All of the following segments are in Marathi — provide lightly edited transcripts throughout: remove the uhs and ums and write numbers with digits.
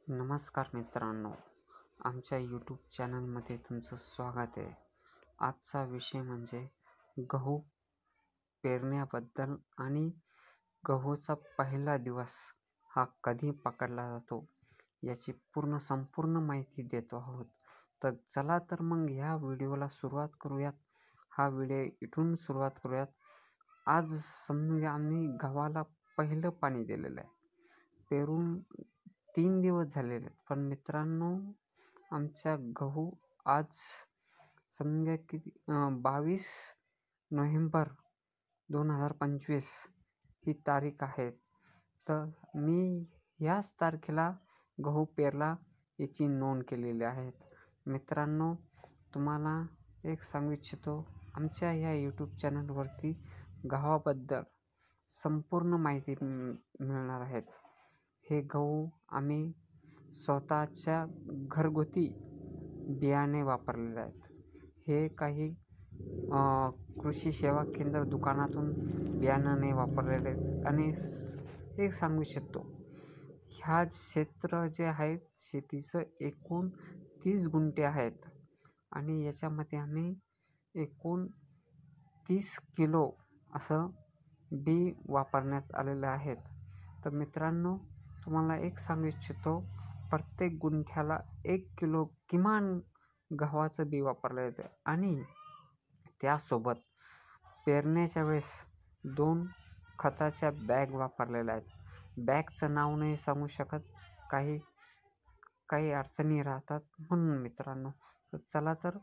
नमस्कार मित्रांनो, आमच्या यूट्यूब चॅनलमध्ये तुमचं स्वागत आहे. आजचा विषय म्हणजे गहू पेरण्याबद्दल आणि गहूचा पहिला दिवस हा कधी पकडला जातो याची संपूर्ण माहिती देतो आहोत. तर चला तर मग ह्या व्हिडिओला सुरुवात करूयात. हा व्हिडिओ इथून सुरुवात करूयात. आज समजा आम्ही गव्हाला पहिलं पाणी दिलेलं आहे. पेरून 3 दिवस झालेले आहेत, पण मित्रांनो आमच्या गहू आज समजा किती 22 नोव्हेंबर 2025 ही तारीख आहे. तर मी याच तारखेला गहू पेरला याची नोंद केलेली आहे. मित्रांनो, तुम्हाला एक सांगू इच्छितो, आमच्या या यूट्यूब चॅनलवरती गव्हाबद्दल संपूर्ण माहिती मिळणार आहेत. हे गहू आम्ही स्वतःच्या घरगुती बियाणे वापरलेले आहेत. हे काही कृषी सेवा केंद्र दुकानातून बियाणं नाही वापरलेले आहेत. आणि हे सांगू शकतो, ह्या क्षेत्र जे आहेत शेतीचं एकूण 30 गुंठे आहेत आणि याच्यामध्ये आम्ही एकूण 30 किलो असं बी वापरण्यात आलेलं आहेत. तर मित्रांनो, तुम्हाला एक सांगू इच्छितो, प्रत्येक गुंठ्याला 1 किलो किमान गव्हाचं बी वापरलं जातं आणि त्यासोबत पेरण्याच्या वेळेस 2 खताच्या बॅग वापरलेल्या आहेत. बॅगचं नाव नाही सांगू शकत, काही अडचणी राहतात म्हणून मित्रांनो. तर चला तर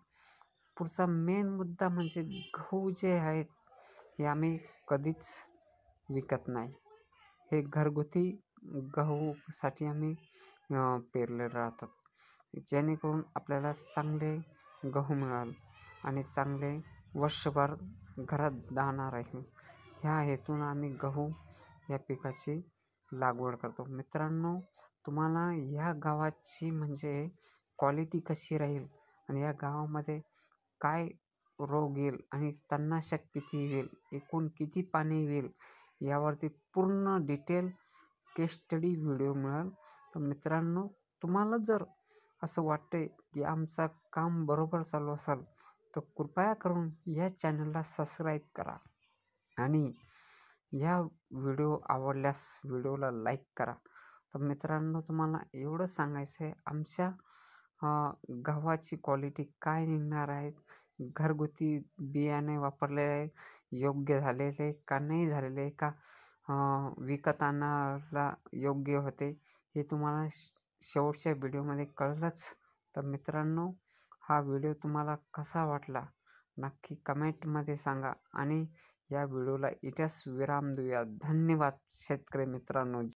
पुढचा मेन मुद्दा म्हणजे गहू जे आहेत हे आम्ही कधीच विकत नाही. हे घरगुती गहूसाठी आम्ही पेरले राहतात, जेणेकरून आपल्याला चांगले गहू मिळाल आणि चांगले वर्षभर घरात दाणा राहील. ह्या हेतून आम्ही गहू या पिकाची लागवड करतो. मित्रांनो, तुम्हाला या गव्हाची म्हणजे क्वालिटी कशी राहील आणि या गावामध्ये काय रोग येईल आणि तणनाशक किती येईल, एकूण किती पाणी येईल यावरती पूर्ण डिटेल केस स्टडी व्हिडिओ मिळेल. तर मित्रांनो, तुम्हाला जर असं वाटते की आमचं काम बरोबर चालू असेल तर कृपया करून या चॅनलला सबस्क्राईब करा आणि या व्हिडिओ आवडल्यास व्हिडिओला लाईक करा. तर मित्रांनो, तुम्हाला एवढं सांगायचं आहे, आमच्या गव्हाची क्वालिटी काय निघणार आहे, घरगुती बियाणे वापरलेले आहे, योग्य झालेले का नाही झालेले का विकत आणायला योग्य होते, हे तुम्हाला शेवटच्या व्हिडिओमध्ये कळलंच. तर मित्रांनो, हा व्हिडिओ तुम्हाला कसा वाटला नक्की कमेंटमध्ये सांगा आणि या व्हिडिओला इथेच विराम देऊया. धन्यवाद शेतकरी मित्रांनो.